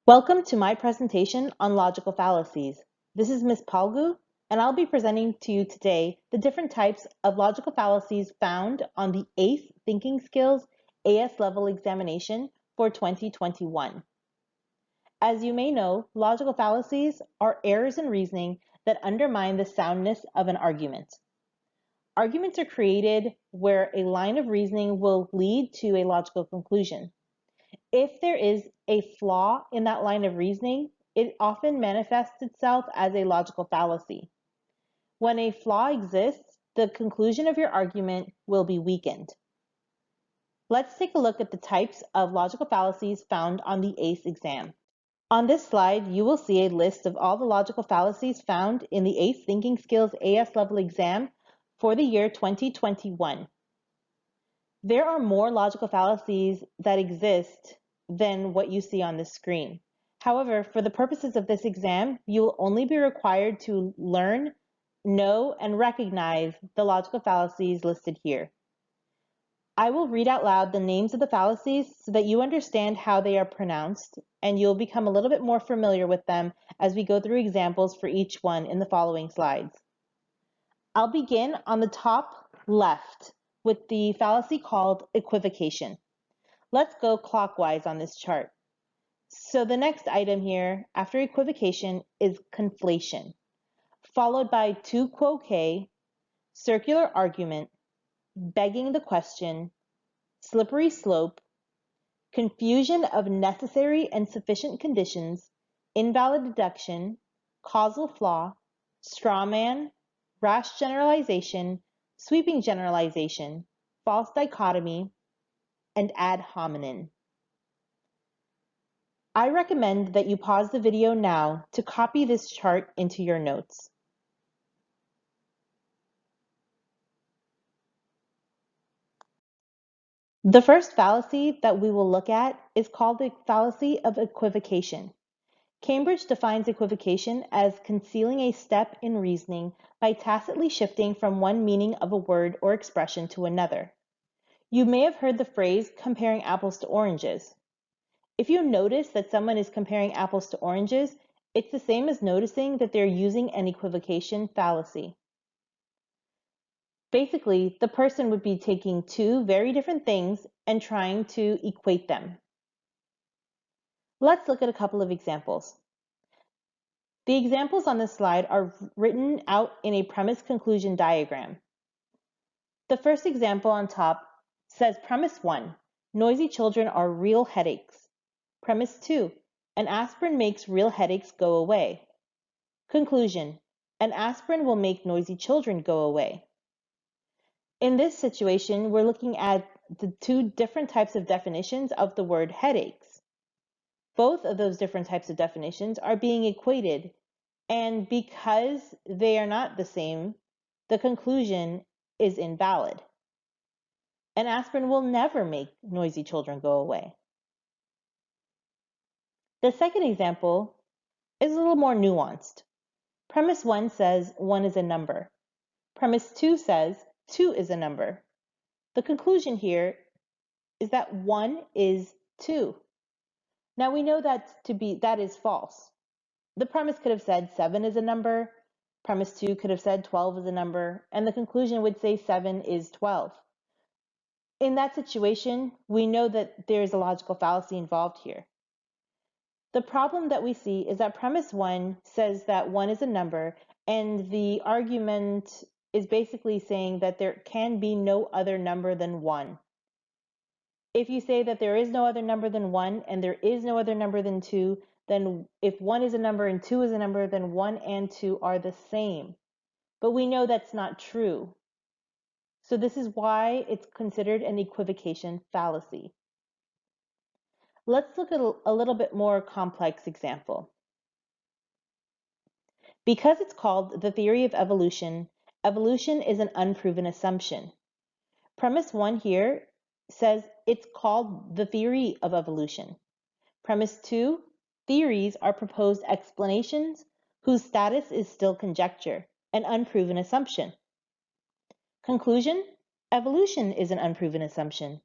Welcome to my presentation on logical fallacies. This is Ms. Palgu, and I'll be presenting to you today the different types of logical fallacies found on the AICE Thinking Skills AS Level Examination for 2021. As you may know, logical fallacies are errors in reasoning that undermine the soundness of an argument. Arguments are created where a line of reasoning will lead to a logical conclusion. If there is a flaw in that line of reasoning, it often manifests itself as a logical fallacy. When a flaw exists, the conclusion of your argument will be weakened. Let's take a look at the types of logical fallacies found on the AICE exam. On this slide, you will see a list of all the logical fallacies found in the AICE Thinking Skills AS Level exam for the year 2021. There are more logical fallacies that exist than what you see on the screen. However, for the purposes of this exam, you will only be required to learn, know, and recognize the logical fallacies listed here. I will read out loud the names of the fallacies so that you understand how they are pronounced, and you'll become a little bit more familiar with them as we go through examples for each one in the following slides. I'll begin on the top left with the fallacy called equivocation. Let's go clockwise on this chart. So the next item here after equivocation is conflation, followed by tu quoque, circular argument, begging the question, slippery slope, confusion of necessary and sufficient conditions, invalid deduction, causal flaw, straw man, rash generalization, sweeping generalization, false dichotomy, and ad hominem. I recommend that you pause the video now to copy this chart into your notes. The first fallacy that we will look at is called the fallacy of equivocation. Cambridge defines equivocation as concealing a step in reasoning by tacitly shifting from one meaning of a word or expression to another. You may have heard the phrase comparing apples to oranges. If you notice that someone is comparing apples to oranges, it's the same as noticing that they're using an equivocation fallacy. Basically, the person would be taking two very different things and trying to equate them. Let's look at a couple of examples. The examples on this slide are written out in a premise-conclusion diagram. The first example on top says premise 1, noisy children are real headaches. Premise 2, an aspirin makes real headaches go away. Conclusion, an aspirin will make noisy children go away. In this situation, we're looking at the two different types of definitions of the word headaches. Both of those different types of definitions are being equated, and because they are not the same, the conclusion is invalid. An aspirin will never make noisy children go away. The second example is a little more nuanced. Premise 1 says 1 is a number. Premise 2 says 2 is a number. The conclusion here is that 1 is 2. Now we know that is false. The premise could have said 7 is a number, premise 2 could have said 12 is a number, and the conclusion would say 7 is 12. In that situation, we know that there is a logical fallacy involved here. The problem that we see is that premise 1 says that 1 is a number, and the argument is basically saying that there can be no other number than 1. If you say that there is no other number than 1 and there is no other number than 2, then if 1 is a number and 2 is a number, then 1 and 2 are the same. But we know that's not true. So this is why it's considered an equivocation fallacy. Let's look at a little bit more complex example. Because it's called the theory of evolution, evolution is an unproven assumption. Premise 1 here says it's called the theory of evolution. Premise 2, theories are proposed explanations whose status is still conjecture, an unproven assumption. Conclusion, evolution is an unproven assumption.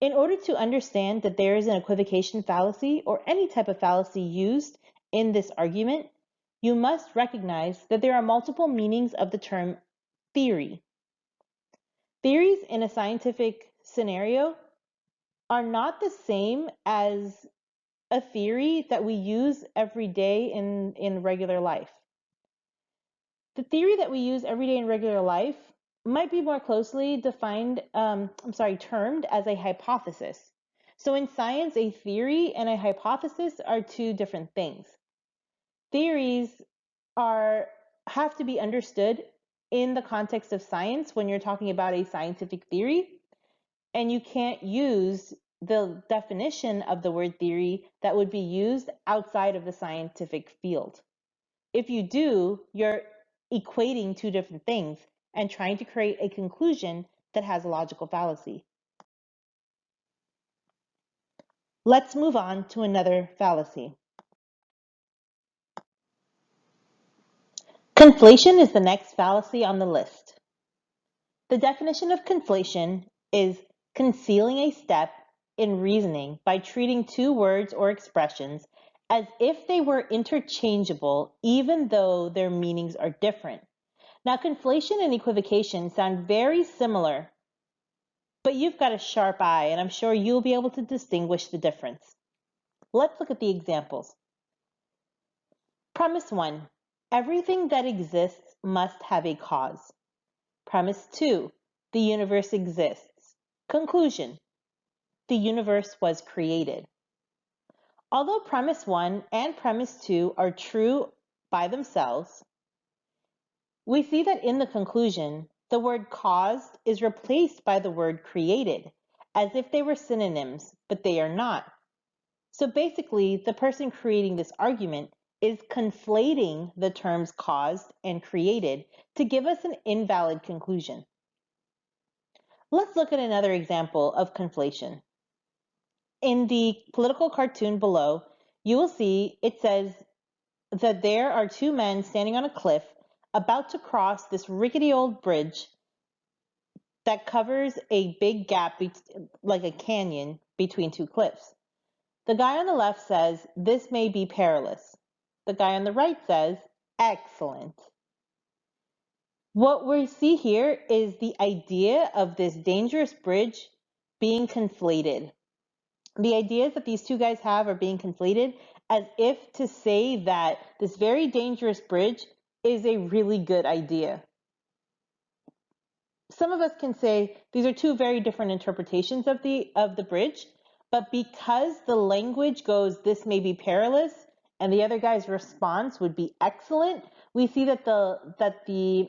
In order to understand that there is an equivocation fallacy or any type of fallacy used in this argument, you must recognize that there are multiple meanings of the term theory. Theories in a scientific scenario are not the same as a theory that we use every day in regular life. The theory that we use every day in regular life might be more closely defined, termed as a hypothesis. So in science, a theory and a hypothesis are two different things. Theories have to be understood in the context of science when you're talking about a scientific theory, and you can't use the definition of the word theory that would be used outside of the scientific field. If you do, you're equating two different things and trying to create a conclusion that has a logical fallacy. Let's move on to another fallacy. Conflation is the next fallacy on the list. The definition of conflation is concealing a step in reasoning by treating two words or expressions as if they were interchangeable even though their meanings are different. Now, conflation and equivocation sound very similar, but you've got a sharp eye, and I'm sure you'll be able to distinguish the difference. Let's look at the examples. Premise 1, everything that exists must have a cause. Premise 2, the universe exists. Conclusion, the universe was created. Although premise 1 and premise 2 are true by themselves, we see that in the conclusion, the word caused is replaced by the word created, as if they were synonyms, but they are not. So basically, the person creating this argument is conflating the terms caused and created to give us an invalid conclusion. Let's look at another example of conflation. In the political cartoon below, you will see it says that there are two men standing on a cliff about to cross this rickety old bridge that covers a big gap, like a canyon, between two cliffs. The guy on the left says, "This may be perilous." The guy on the right says, "Excellent." What we see here is the idea of this dangerous bridge being conflated. The ideas that these two guys have are being conflated as if to say that this very dangerous bridge is a really good idea. Some of us can say these are two very different interpretations of the bridge, but because the language goes, "This may be perilous," and the other guy's response would be "excellent," we see that the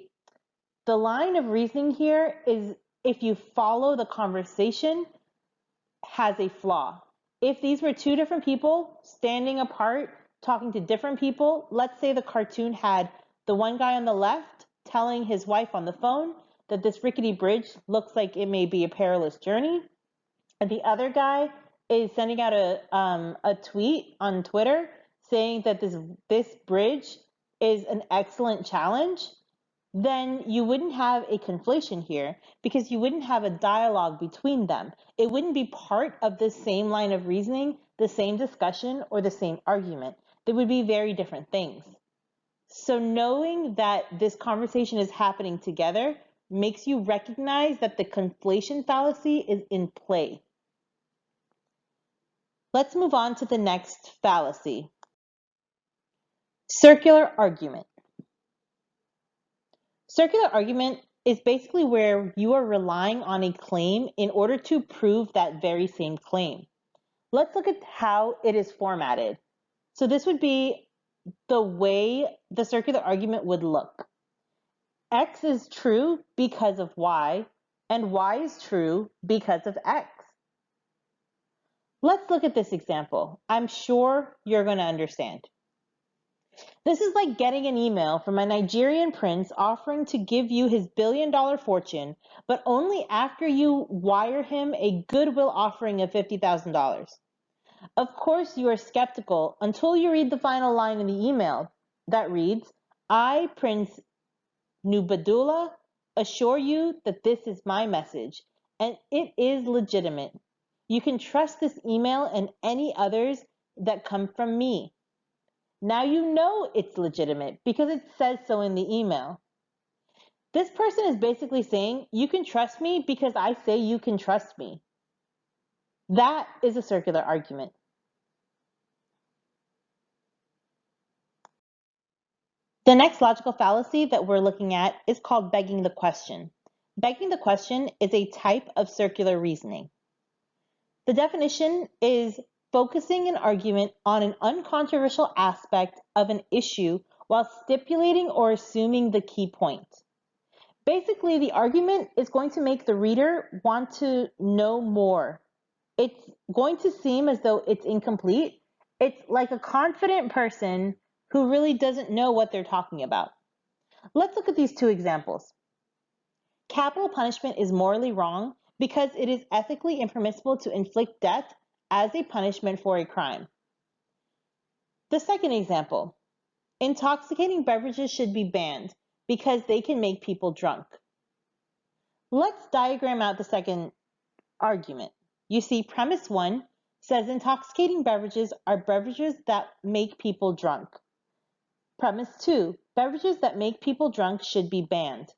line of reasoning here is, if you follow the conversation, has a flaw. If these were two different people standing apart, talking to different people, let's say the cartoon had the one guy on the left telling his wife on the phone that this rickety bridge looks like it may be a perilous journey, and the other guy is sending out a tweet on Twitter saying that this bridge is an excellent challenge, then you wouldn't have a conflation here because you wouldn't have a dialogue between them. It wouldn't be part of the same line of reasoning, the same discussion, or the same argument. They would be very different things. So knowing that this conversation is happening together makes you recognize that the conflation fallacy is in play. Let's move on to the next fallacy. Circular argument. Circular argument is basically where you are relying on a claim in order to prove that very same claim. Let's look at how it is formatted. So this would be the way the circular argument would look. X is true because of Y, and Y is true because of X. Let's look at this example. I'm sure you're going to understand. This is like getting an email from a Nigerian prince offering to give you his billion-dollar fortune, but only after you wire him a goodwill offering of $50,000. Of course, you are skeptical until you read the final line in the email that reads, "I, Prince Nubadullah, assure you that this is my message, and it is legitimate. You can trust this email and any others that come from me. Now you know it's legitimate because it says so in the email. This person is basically saying, you can trust me because I say you can trust me. That is a circular argument. The next logical fallacy that we're looking at is called begging the question. Begging the question is a type of circular reasoning. The definition is focusing an argument on an uncontroversial aspect of an issue while stipulating or assuming the key point. Basically, the argument is going to make the reader want to know more. It's going to seem as though it's incomplete. It's like a confident person who really doesn't know what they're talking about. Let's look at these two examples. Capital punishment is morally wrong because it is ethically impermissible to inflict death as a punishment for a crime. The second example, intoxicating beverages should be banned because they can make people drunk. Let's diagram out the second argument. You see, premise 1 says intoxicating beverages are beverages that make people drunk. Premise 2, beverages that make people drunk should be banned.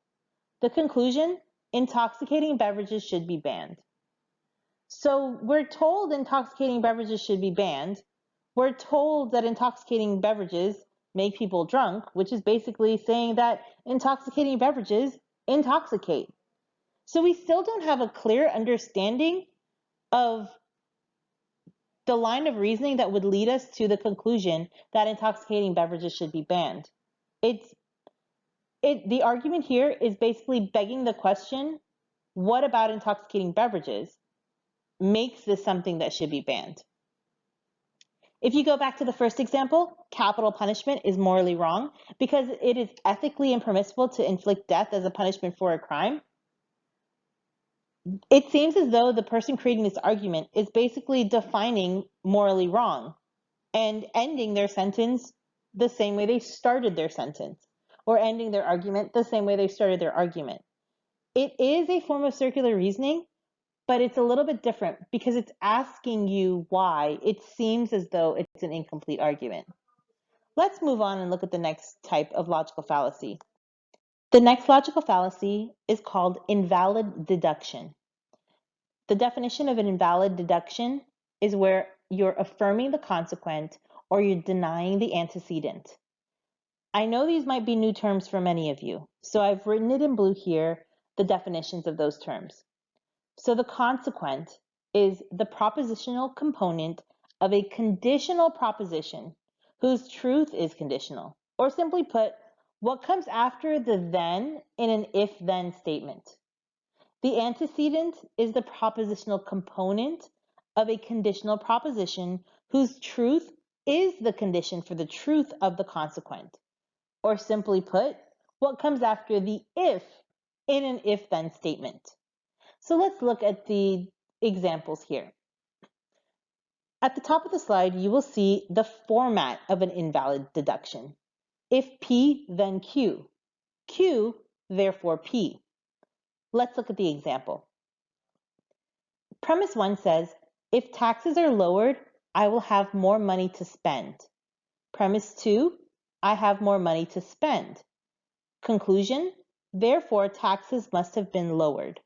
The conclusion, intoxicating beverages should be banned. So we're told intoxicating beverages should be banned. We're told that intoxicating beverages make people drunk, which is basically saying that intoxicating beverages intoxicate. So we still don't have a clear understanding of the line of reasoning that would lead us to the conclusion that intoxicating beverages should be banned. The argument here is basically begging the question, what about intoxicating beverages makes this something that should be banned? If you go back to the first example, capital punishment is morally wrong because it is ethically impermissible to inflict death as a punishment for a crime. It seems as though the person creating this argument is basically defining morally wrong and ending their sentence the same way they started their sentence, or ending their argument the same way they started their argument. It is a form of circular reasoning, but it's a little bit different because it's asking you why. It seems as though it's an incomplete argument. Let's move on and look at the next type of logical fallacy. The next logical fallacy is called invalid deduction. The definition of an invalid deduction is where you're affirming the consequent or you're denying the antecedent. I know these might be new terms for many of you, so I've written it in blue here, the definitions of those terms. So the consequent is the propositional component of a conditional proposition whose truth is conditional. Or simply put, what comes after the then in an if-then statement. The antecedent is the propositional component of a conditional proposition whose truth is the condition for the truth of the consequent. Or simply put, what comes after the if in an if-then statement. So let's look at the examples here. At the top of the slide, you will see the format of an invalid deduction. If P, then Q. Q, therefore P. Let's look at the example. Premise 1 says, if taxes are lowered, I will have more money to spend. Premise 2, I have more money to spend. Conclusion, therefore taxes must have been lowered.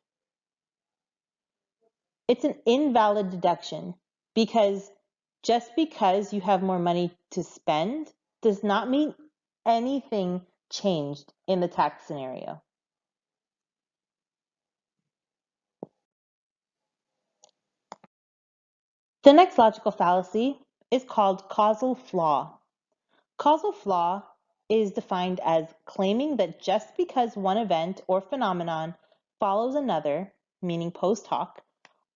It's an invalid deduction because just because you have more money to spend does not mean anything changed in the tax scenario. The next logical fallacy is called causal flaw. Causal flaw is defined as claiming that just because one event or phenomenon follows another, meaning post hoc,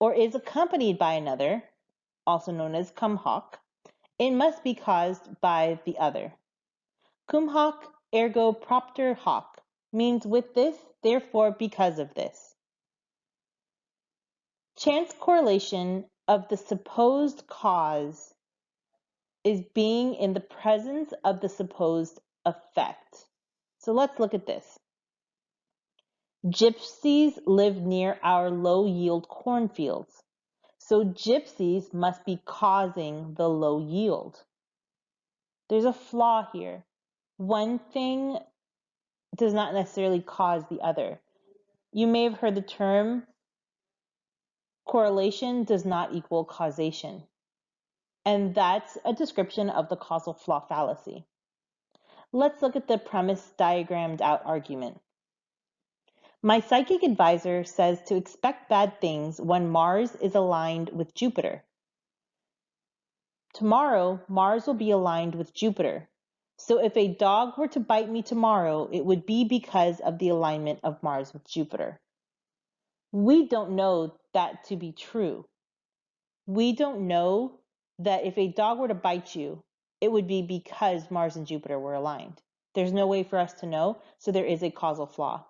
or is accompanied by another, also known as cum hoc, it must be caused by the other. Cum hoc ergo propter hoc means with this, therefore because of this. Chance correlation of the supposed cause is being in the presence of the supposed effect. So let's look at this. Gypsies live near our low-yield cornfields. So gypsies must be causing the low yield. There's a flaw here. One thing does not necessarily cause the other. You may have heard the term correlation does not equal causation. And that's a description of the causal flaw fallacy. Let's look at the premise diagrammed out argument. My psychic advisor says to expect bad things when Mars is aligned with Jupiter. Tomorrow, Mars will be aligned with Jupiter. So if a dog were to bite me tomorrow, it would be because of the alignment of Mars with Jupiter. We don't know that to be true. We don't know that if a dog were to bite you, it would be because Mars and Jupiter were aligned. There's no way for us to know, so there is a causal flaw.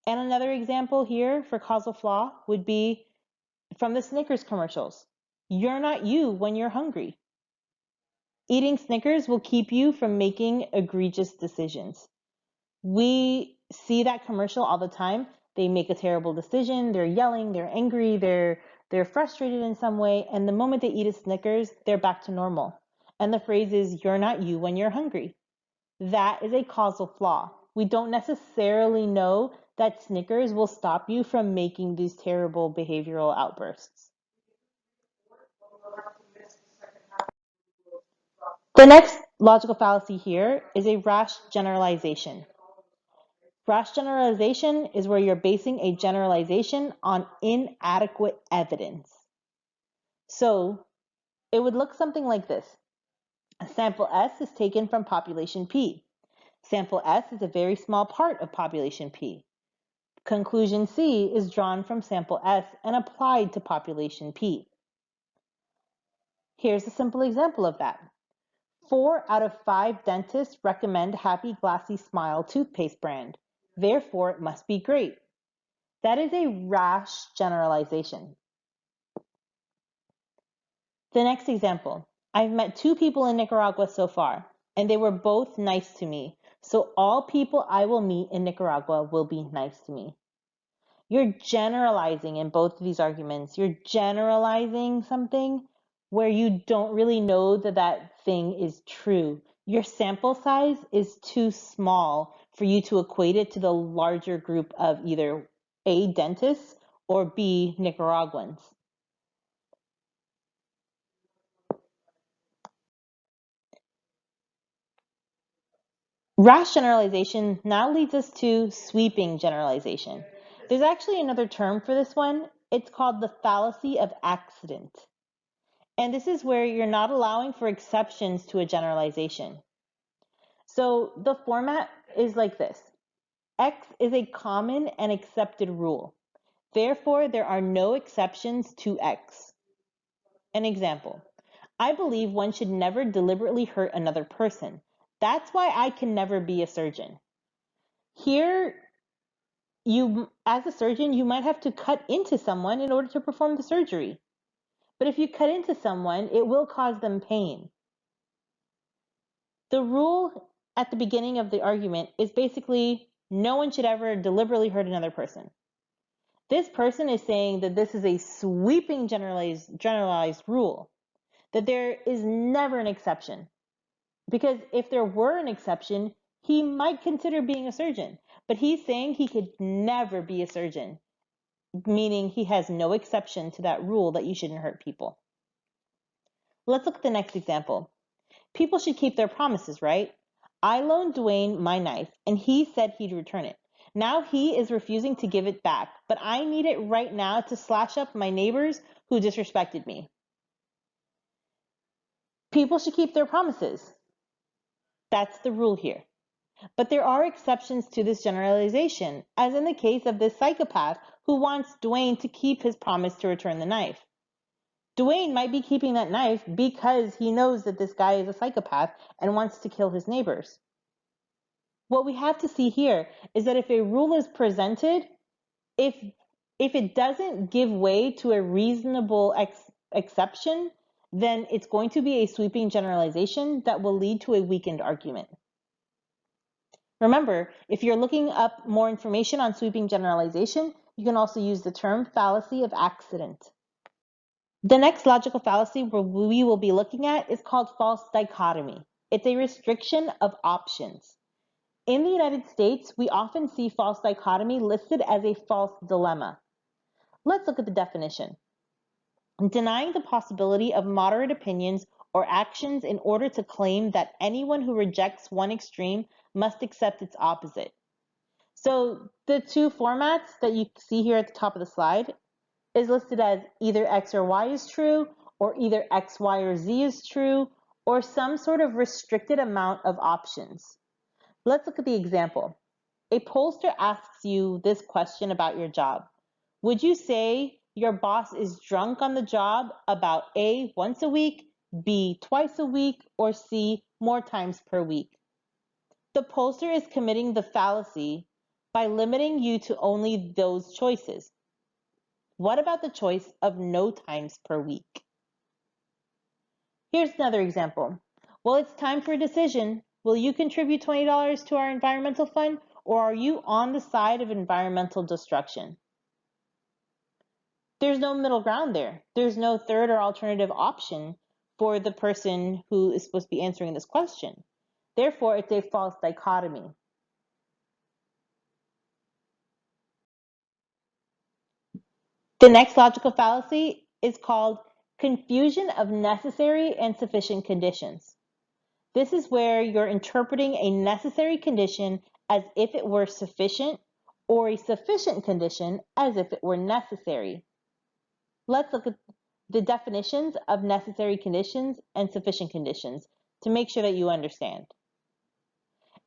And another example here for causal flaw would be from the Snickers commercials. You're not you when you're hungry. Eating Snickers will keep you from making egregious decisions. We see that commercial all the time. They make a terrible decision, they're yelling, they're angry, they're frustrated in some way, and the moment they eat a Snickers, they're back to normal. And the phrase is, you're not you when you're hungry. That is a causal flaw. We don't necessarily know that Snickers will stop you from making these terrible behavioral outbursts. The next logical fallacy here is a rash generalization. Rash generalization is where you're basing a generalization on inadequate evidence. So it would look something like this. Sample S is taken from population P. Sample S is a very small part of population P. Conclusion C is drawn from sample S and applied to population P. Here's a simple example of that. 4 out of 5 dentists recommend Happy Glassy Smile toothpaste brand. Therefore, it must be great. That is a rash generalization. The next example. I've met 2 people in Nicaragua so far, and they were both nice to me. So all people I will meet in Nicaragua will be nice to me. You're generalizing in both of these arguments. You're generalizing something where you don't really know that that thing is true. Your sample size is too small for you to equate it to the larger group of either A, dentists, or B, Nicaraguans. Rash generalization now leads us to sweeping generalization. There's actually another term for this one. It's called the fallacy of accident. And this is where you're not allowing for exceptions to a generalization. So the format is like this. X is a common and accepted rule. Therefore, there are no exceptions to X. An example. I believe one should never deliberately hurt another person. That's why I can never be a surgeon. Here, as a surgeon, you might have to cut into someone in order to perform the surgery. But if you cut into someone, it will cause them pain. The rule at the beginning of the argument is basically no one should ever deliberately hurt another person. This person is saying that this is a sweeping generalized rule, that there is never an exception. Because if there were an exception, he might consider being a surgeon, but he's saying he could never be a surgeon, meaning he has no exception to that rule that you shouldn't hurt people. Let's look at the next example. People should keep their promises, right? I loaned Dwayne my knife, and he said he'd return it. Now he is refusing to give it back, but I need it right now to slash up my neighbors who disrespected me. People should keep their promises. That's the rule here. But there are exceptions to this generalization, as in the case of this psychopath who wants Dwayne to keep his promise to return the knife. Dwayne might be keeping that knife because he knows that this guy is a psychopath and wants to kill his neighbors. What we have to see here is that if a rule is presented, if it doesn't give way to a reasonable exception, then it's going to be a sweeping generalization that will lead to a weakened argument. Remember, if you're looking up more information on sweeping generalization, you can also use the term fallacy of accident. The next logical fallacy we will be looking at is called false dichotomy. It's a restriction of options. In the United States, we often see false dichotomy listed as a false dilemma. Let's look at the definition. Denying the possibility of moderate opinions or actions in order to claim that anyone who rejects one extreme must accept its opposite. So the two formats that you see here at the top of the slide is listed as either X or Y is true, or either X, Y, or Z is true, or some sort of restricted amount of options. Let's look at the example. A pollster asks you this question about your job. Would you say your boss is drunk on the job about A, once a week, B, twice a week, or C, more times per week? The pollster is committing the fallacy by limiting you to only those choices. What about the choice of no times per week? Here's another example. Well, it's time for a decision. Will you contribute $20 to our environmental fund, or are you on the side of environmental destruction? There's no middle ground there. There's no third or alternative option for the person who is supposed to be answering this question. Therefore, it's a false dichotomy. The next logical fallacy is called confusion of necessary and sufficient conditions. This is where you're interpreting a necessary condition as if it were sufficient, or a sufficient condition as if it were necessary. Let's look at the definitions of necessary conditions and sufficient conditions to make sure that you understand.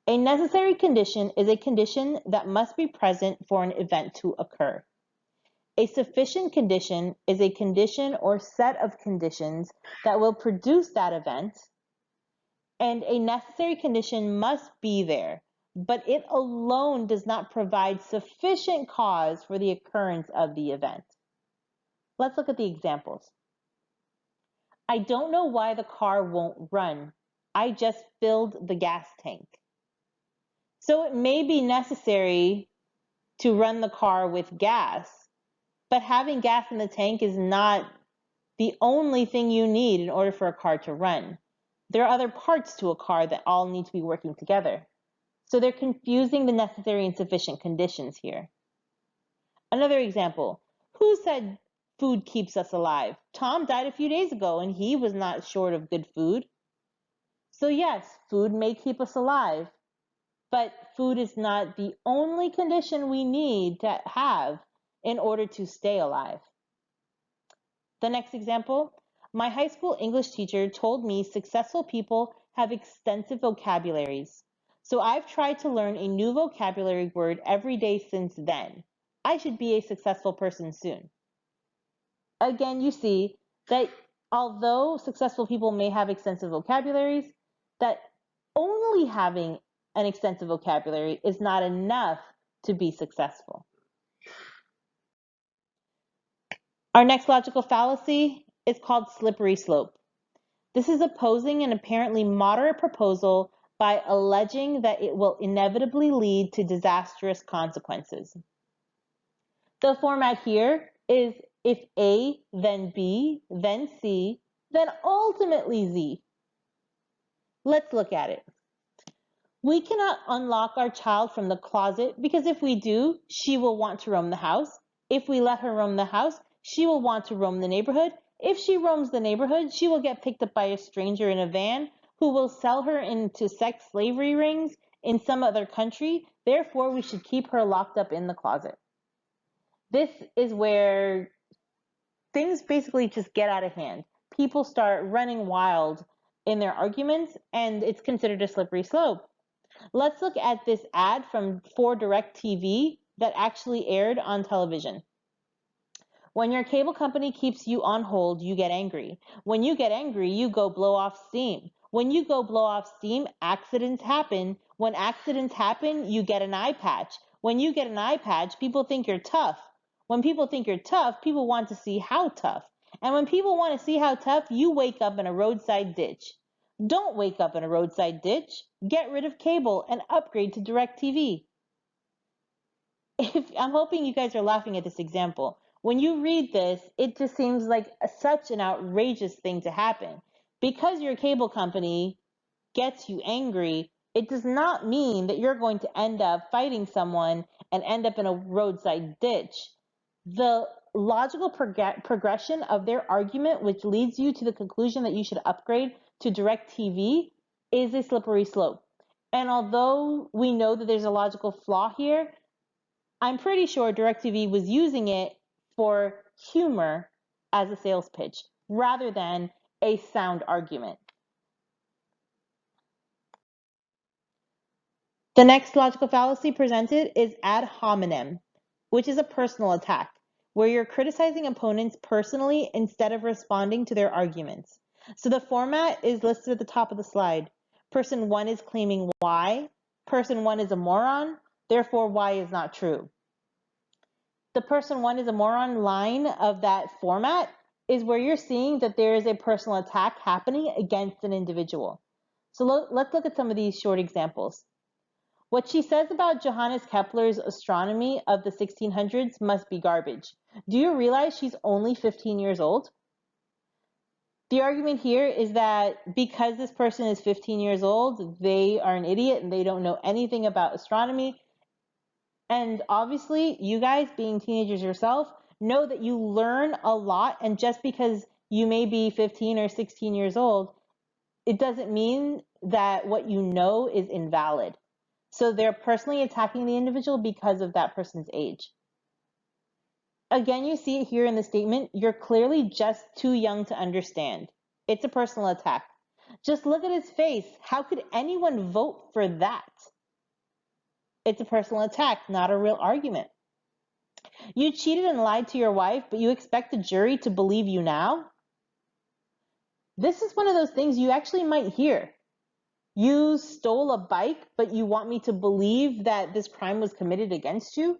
A necessary condition is a condition that must be present for an event to occur. A sufficient condition is a condition or set of conditions that will produce that event, and a necessary condition must be there, but it alone does not provide sufficient cause for the occurrence of the event. Let's look at the examples. I don't know why the car won't run. I just filled the gas tank. So it may be necessary to run the car with gas, but having gas in the tank is not the only thing you need in order for a car to run. There are other parts to a car that all need to be working together. So they're confusing the necessary and sufficient conditions here. Another example, who said food keeps us alive? Tom died a few days ago and he was not short of good food. So yes, food may keep us alive, but food is not the only condition we need to have in order to stay alive. The next example, my high school English teacher told me successful people have extensive vocabularies. So I've tried to learn a new vocabulary word every day since then. I should be a successful person soon. Again, you see that although successful people may have extensive vocabularies, that only having an extensive vocabulary is not enough to be successful. Our next logical fallacy is called slippery slope. This is opposing an apparently moderate proposal by alleging that it will inevitably lead to disastrous consequences. The format here is if A, then B, then C, then ultimately Z. Let's look at it. We cannot unlock our child from the closet because if we do, she will want to roam the house. If we let her roam the house, she will want to roam the neighborhood. If she roams the neighborhood, she will get picked up by a stranger in a van who will sell her into sex slavery rings in some other country. Therefore, we should keep her locked up in the closet. This is where things basically just get out of hand. People start running wild in their arguments, and it's considered a slippery slope. Let's look at this ad from For Direct TV that actually aired on television. When your cable company keeps you on hold, you get angry. When you get angry, you go blow off steam. When you go blow off steam, accidents happen. When accidents happen, you get an eye patch. When you get an eye patch, people think you're tough. When people think you're tough, people want to see how tough. And when people want to see how tough, you wake up in a roadside ditch. Don't wake up in a roadside ditch. Get rid of cable and upgrade to DirecTV. I'm hoping you guys are laughing at this example. When you read this, it just seems like such an outrageous thing to happen. Because your cable company gets you angry, it does not mean that you're going to end up fighting someone and end up in a roadside ditch. The logical progression of their argument, which leads you to the conclusion that you should upgrade to DirecTV, is a slippery slope. And although we know that there's a logical flaw here, I'm pretty sure DirecTV was using it for humor as a sales pitch rather than a sound argument. The next logical fallacy presented is ad hominem, which is a personal attack, where you're criticizing opponents personally instead of responding to their arguments. So the format is listed at the top of the slide. Person 1 is claiming Y. Person 1 is a moron, therefore Y is not true. The person 1 is a moron line of that format is where you're seeing that there is a personal attack happening against an individual. So let's look at some of these short examples. What she says about Johannes Kepler's astronomy of the 1600s must be garbage. Do you realize she's only 15 years old? The argument here is that because this person is 15 years old, they are an idiot and they don't know anything about astronomy. And obviously, you guys being teenagers yourself know that you learn a lot, and just because you may be 15 or 16 years old, it doesn't mean that what you know is invalid. So they're personally attacking the individual because of that person's age. Again, you see it here in the statement, you're clearly just too young to understand. It's a personal attack. Just look at his face. How could anyone vote for that? It's a personal attack, not a real argument. You cheated and lied to your wife, but you expect the jury to believe you now? This is one of those things you actually might hear. You stole a bike, but you want me to believe that this crime was committed against you?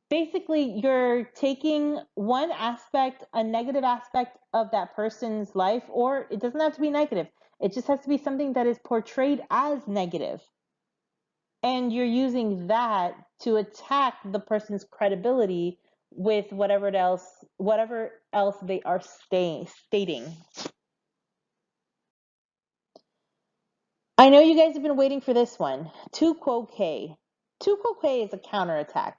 Basically, you're taking one aspect, a negative aspect of that person's life, or it doesn't have to be negative. It just has to be something that is portrayed as negative. And you're using that to attack the person's credibility with whatever else they are stating. I know you guys have been waiting for this one. Tu quo que. Tu quo que is a counterattack.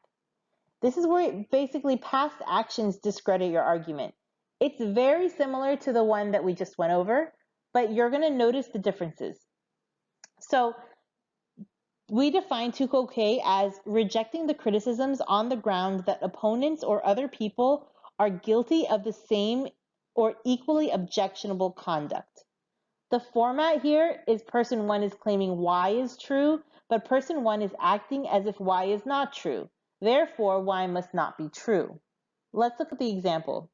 This is where basically past actions discredit your argument. It's very similar to the one that we just went over, but you're going to notice the differences. So we define tu quo que as rejecting the criticisms on the ground that opponents or other people are guilty of the same or equally objectionable conduct. The format here is person 1 is claiming Y is true, but person 1 is acting as if Y is not true. Therefore, Y must not be true. Let's look at the example.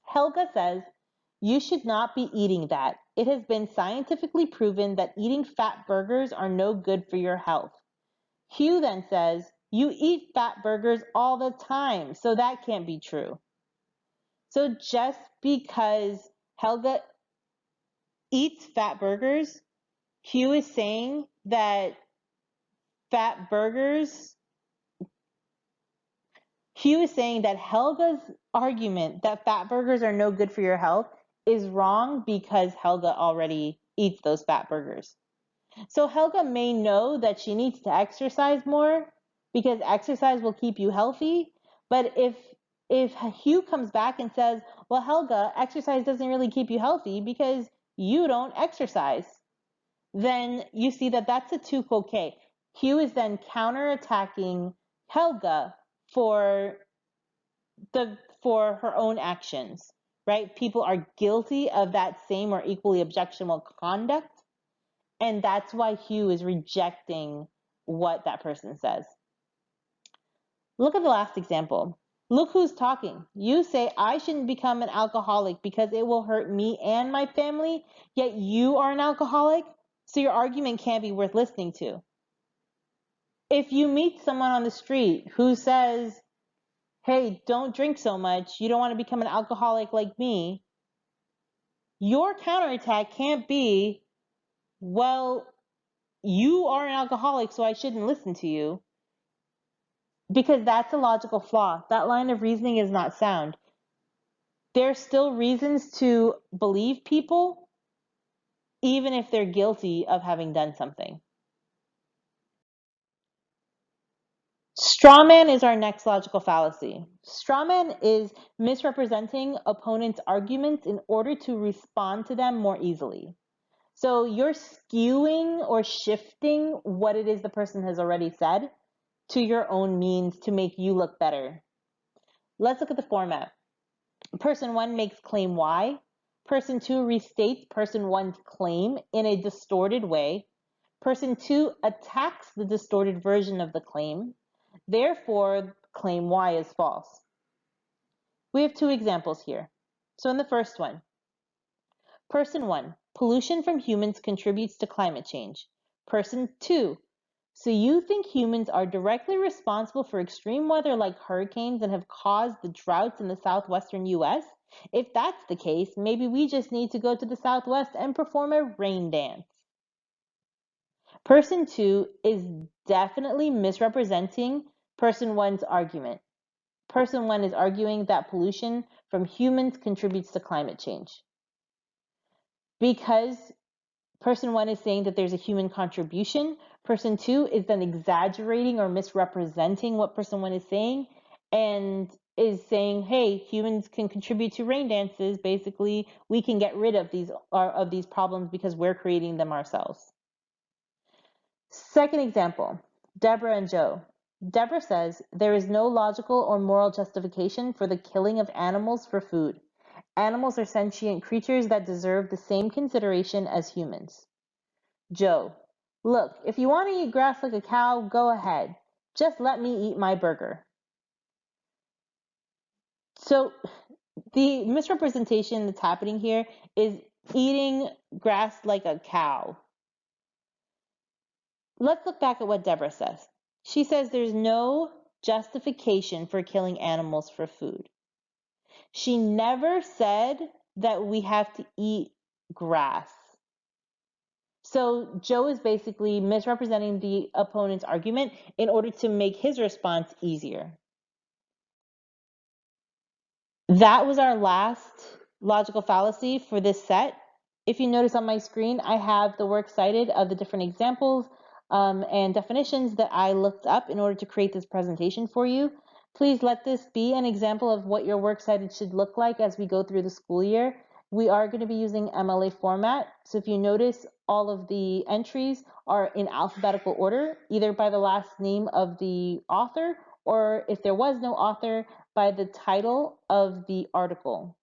Helga says, "You should not be eating that. It has been scientifically proven that eating fat burgers are no good for your health." Hugh then says, "You eat fat burgers all the time, so that can't be true." So just because Helga eats fat burgers, Hugh is saying that fat burgers, Hugh is saying that Helga's argument that fat burgers are no good for your health is wrong because Helga already eats those fat burgers. So Helga may know that she needs to exercise more because exercise will keep you healthy. But if Hugh comes back and says, "Well, Helga, exercise doesn't really keep you healthy because you don't exercise," then you see that that's a tu quo que. Hugh is then counterattacking Helga for her own actions, right? People are guilty of that same or equally objectionable conduct, and that's why Hugh is rejecting what that person says. Look at the last example. Look who's talking. You say I shouldn't become an alcoholic because it will hurt me and my family, yet you are an alcoholic, so your argument can't be worth listening to. If you meet someone on the street who says, "Hey, don't drink so much, you don't want to become an alcoholic like me," your counterattack can't be, "Well, you are an alcoholic, so I shouldn't listen to you." because that's a logical flaw. That line of reasoning is not sound. There's still reasons to believe people, even if they're guilty of having done something. Strawman is our next logical fallacy. Strawman is misrepresenting opponents' arguments in order to respond to them more easily. So you're skewing or shifting what it is the person has already said to your own means to make you look better. Let's look at the format. Person one makes claim Y. Person two restates person one's claim in a distorted way. Person two attacks the distorted version of the claim. Therefore, claim Y is false. We have two examples here. So in the first one, person one, pollution from humans contributes to climate change. Person two, so you think humans are directly responsible for extreme weather like hurricanes and have caused the droughts in the southwestern US? If that's the case, maybe we just need to go to the Southwest and perform a rain dance. Person two is definitely misrepresenting person one's argument. Person one is arguing that pollution from humans contributes to climate change. Because person one is saying that there's a human contribution, person two is then exaggerating or misrepresenting what person one is saying and is saying, hey, humans can contribute to rain dances. Basically, we can get rid of these problems because we're creating them ourselves. Second example, Deborah and Joe. Deborah says there is no logical or moral justification for the killing of animals for food. Animals are sentient creatures that deserve the same consideration as humans. Joe, look, if you want to eat grass like a cow, go ahead. Just let me eat my burger. So the misrepresentation that's happening here is eating grass like a cow. Let's look back at what Deborah says. She says there's no justification for killing animals for food. She never said that we have to eat grass. So Joe is basically misrepresenting the opponent's argument in order to make his response easier. That was our last logical fallacy for this set. If you notice on my screen, I have the works cited of the different examples and definitions that I looked up in order to create this presentation for you. Please let this be an example of what your works cited should look like as we go through the school year. We are going to be using MLA format. So if you notice, all of the entries are in alphabetical order, either by the last name of the author, or if there was no author, by the title of the article.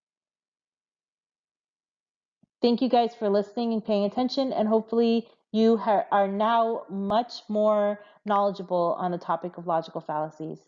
Thank you guys for listening and paying attention, and hopefully you are now much more knowledgeable on the topic of logical fallacies.